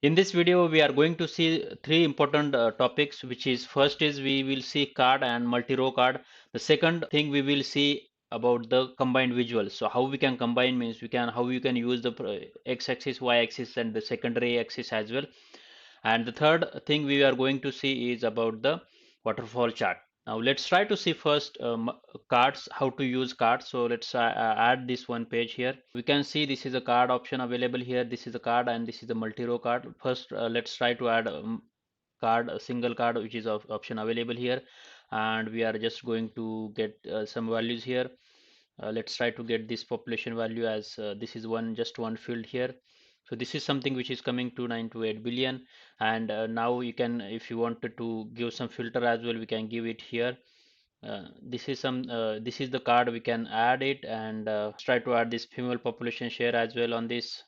In this video, we are going to see three important topics, which is first is we will see card and multi-row card. The second thing we will see about the combined visuals. So how we can combine means we can how you can use the x-axis, y-axis, and the secondary axis as well. And the third thing we are going to see is about the waterfall chart. Now let's try to see first cards, how to use cards. So let's add this one page here. We can see this is a card option available here. This is a card and this is a multi-row card. First, let's try to add a single card, which is of option available here. And we are just going to get some values here. Let's try to get this population value as this is just one field here. So this is something which is coming to 928 billion. And now you can, if you wanted to give some filter as well, we can give it here. This is the card, we can add it, and try to add this female population share as well on this.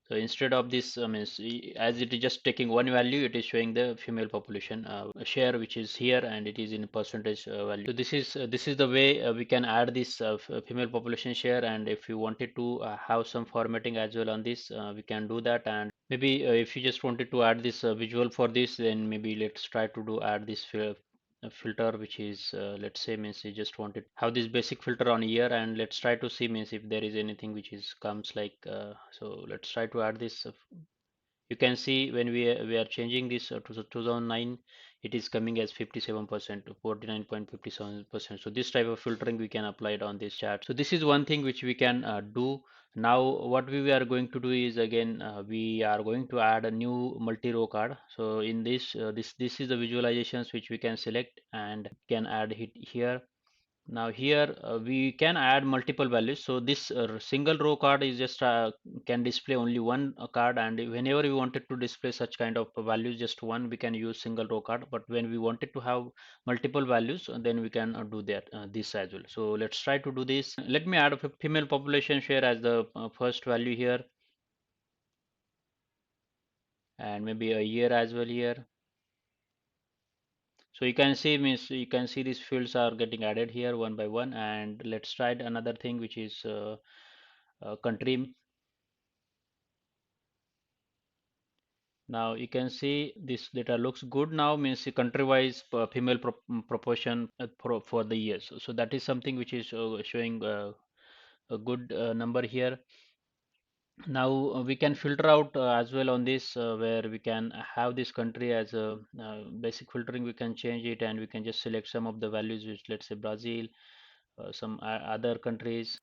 So instead of this, as it is just taking one value, it is showing the female population share, which is here, and it is in percentage value. So this is the way we can add this female population share. And if you wanted to have some formatting as well on this, we can do that. And maybe if you just wanted to add this visual for this, then maybe let's try to do add this filter, which is let's say means you just wanted have this basic filter on here, and let's try to see means if there is anything which is comes like so let's try to add this. You can see when we are changing this to 2009, it is coming as 57% to 49.57%. So this type of filtering we can apply it on this chart. So this is one thing which we can do. Now what we are going to do is, again we are going to add a new multi-row card. So in this is the visualizations which we can select and can add it here. Now here we can add multiple values. So this single row card is just can display only one card, and whenever we wanted to display such kind of values, just one, we can use single row card. But when we wanted to have multiple values, then we can do that this as well. So let's try to do this. Let me add a female population share as the first value here, and maybe a year as well here. So you can see these fields are getting added here one by one. And let's try another thing, which is country. Now you can see this data looks good now, means the country wise female proportion for the years. So that is something which is showing a good number here. Now we can filter out as well on this, where we can have this country as a basic filtering. We can change it and we can just select some of the values, which let's say Brazil, some other countries.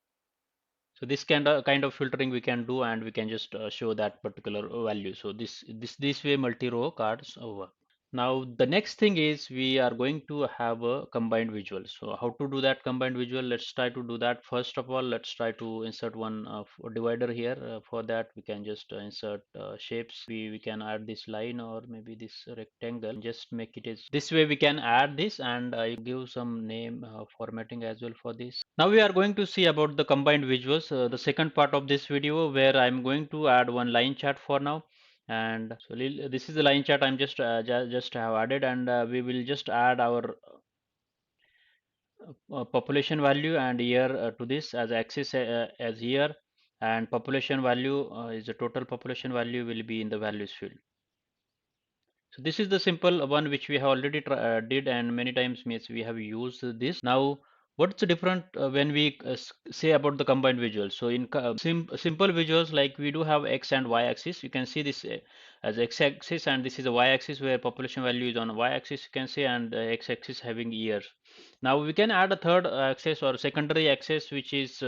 So this kind of filtering we can do, and we can just show that particular value. So this way multi-row cards work. Now the next thing is we are going to have a combined visual. So how to do that combined visual? Let's try to do that. First of all, let's try to insert one divider here. For that, we can just insert shapes. We can add this line or maybe this rectangle. Just make it as this way. We can add this, and I give some name formatting as well for this. Now we are going to see about the combined visuals, the second part of this video, where I'm going to add one line chart for now. And so this is the line chart I'm just have added, and we will just add our population value and year to this as axis as year, and population value is the total population value will be in the values field. So this is the simple one which we have already did, and many times means we have used this. Now what's the different when we say about the combined visuals? So in simple visuals, like we do have x and y axis, you can see this as x axis, and this is a y axis where population value is on y axis, you can see, and x axis having years. Now we can add a third axis or secondary axis, which is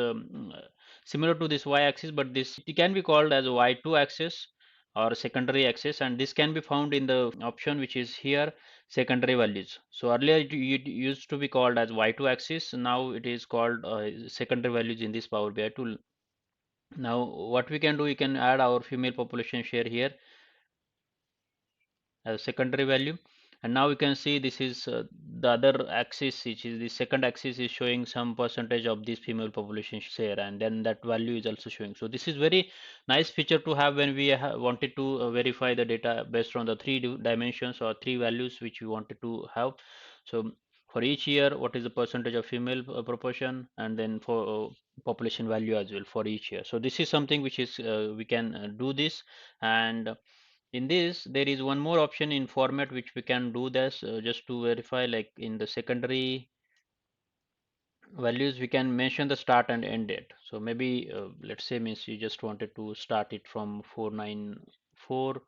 similar to this y axis, but this it can be called as a y2 axis or secondary axis, and this can be found in the option which is here, secondary values. So earlier it used to be called as y2 axis, now it is called secondary values in this Power BI tool. Now what we can do, we can add our female population share here as a secondary value. And now you can see this is the other axis, which is the second axis, is showing some percentage of this female population share, and then that value is also showing. So this is very nice feature to have when we wanted to verify the data based on the three dimensions or three values which we wanted to have. So for each year, what is the percentage of female proportion, and then for population value as well for each year. So this is something which is we can do this. And In this, there is one more option in format which we can do this just to verify, like in the secondary values we can mention the start and end date. So maybe let's say means you just wanted to start it from 494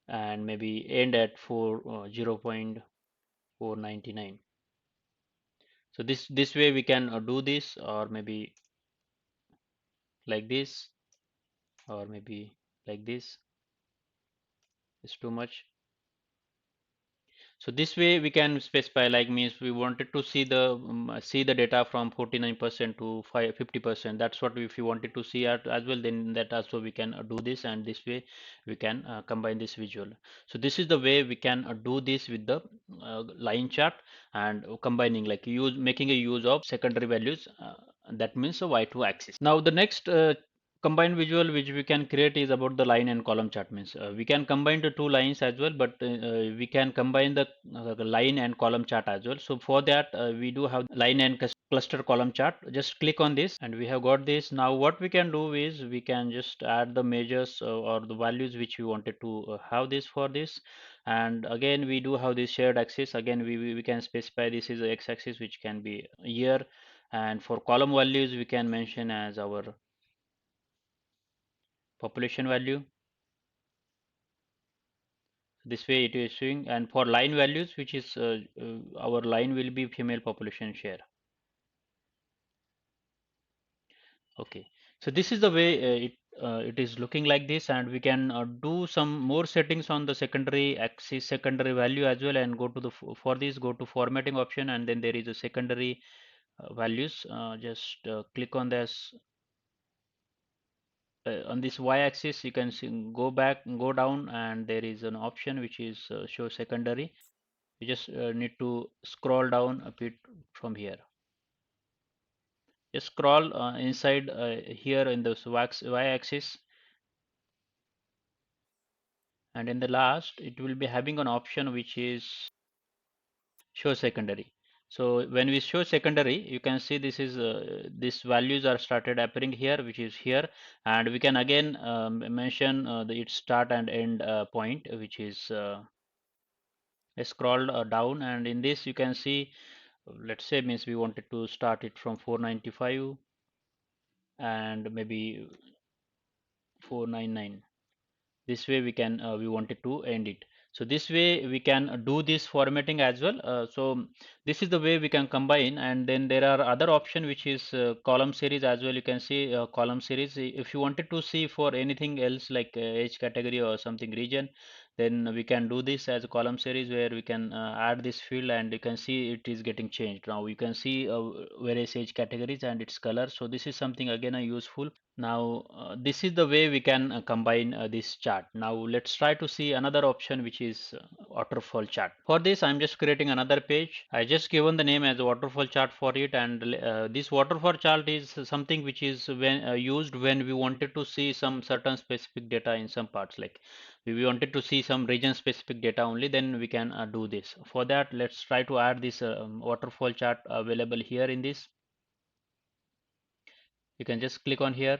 and maybe end at 0.499. So this way we can do this, or maybe like this, or maybe like this is too much. So this way we can specify, like means we wanted to see the data from 49% to 50%. That's what if you wanted to see as well, then that also we can do this, and this way we can combine this visual. So this is the way we can do this with the line chart, and combining, like use making a use of secondary values. That means a y2 axis. Now the next combined visual which we can create is about the line and column chart. Means we can combine the two lines as well, but we can combine the line and column chart as well. So for that we do have line and cluster column chart. Just click on this and we have got this. Now what we can do is we can just add the measures or the values which we wanted to have this for this. And again we do have this shared axis. Again we can specify this is the x-axis, which can be year, and for column values we can mention as our population value. This way it is showing, and for line values, which is our line will be female population share. Okay, so this is the way it is looking like this, and we can do some more settings on the secondary axis, secondary value as well, and go to the for this go to formatting option, and then there is a secondary values. Just click on this. On this y-axis you can see, go back, go down, and there is an option which is show secondary. You just need to scroll down a bit from here. Just scroll inside here in the y-axis, and in the last it will be having an option which is show secondary. So when we show secondary, you can see this is these values are started appearing here, which is here, and we can again mention the its start and end point, which is scroll down, and in this you can see, let's say means we wanted to start it from 495 and maybe 499. This way we can we wanted to end it. So this way we can do this formatting as well. So this is the way we can combine, and then there are other option which is column series as well. You can see column series. If you wanted to see for anything else like age category or something region, then we can do this as a column series, where we can add this field, and you can see it is getting changed. Now you can see various age categories and its color. So this is something again useful. Now this is the way we can combine this chart. Now let's try to see another option, which is waterfall chart. For this I'm just creating another page. I just given the name as a waterfall chart for it, and this waterfall chart is something which is when used when we wanted to see some certain specific data in some parts, like we wanted to see some region specific data only, then we can do this. For that, let's try to add this waterfall chart available here in this. You can just click on here.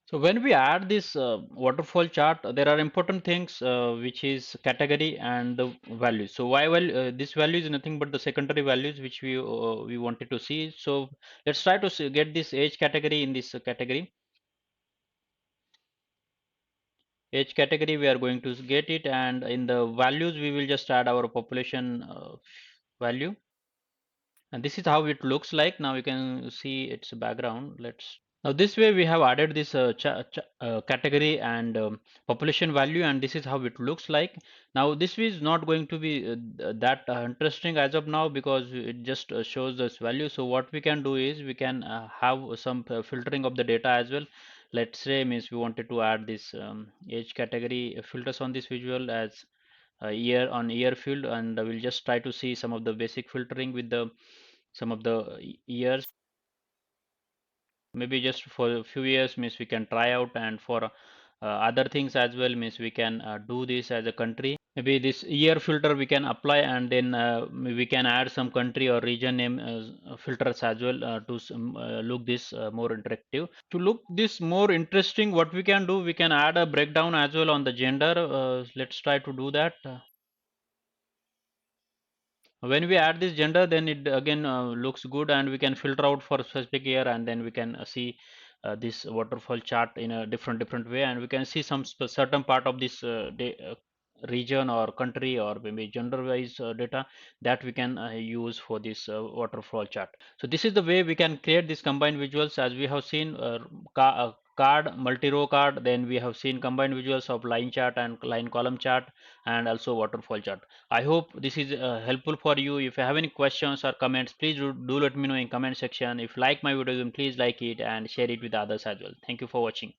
So when we add this waterfall chart, there are important things which is category and the value. So why, well, this value is nothing but the secondary values which we wanted to see. So let's try to get this age category in this category. Age category we are going to get it, and in the values we will just add our population value. And this is how it looks like. Now you can see its background. Let's Now this way we have added this category and population value, and this is how it looks like. Now this is not going to be that interesting as of now, because it just shows this value. So what we can do is we can have some filtering of the data as well. Let's say means we wanted to add this age category filters on this visual as year on year field, and we'll just try to see some of the basic filtering with the some of the years. Maybe just for a few years means we can try out, and for other things as well means we can do this as a country. maybe this year filter we can apply, and then we can add some country or region name filters as well to look this more interactive. To look this more interesting, what we can do, we can add a breakdown as well on the gender. Let's try to do that. When we add this gender, then it again looks good, and we can filter out for specific year, and then we can see this waterfall chart in a different way, and we can see some certain part of this region or country or maybe gender wise data that we can use for this waterfall chart. So this is the way we can create these combined visuals. As we have seen card, multi-row card, then we have seen combined visuals of line chart and line column chart, and also waterfall chart. I hope this is helpful for you. If you have any questions or comments, please do let me know in comment section. If you like my video, then please like it and share it with others as well. Thank you for watching.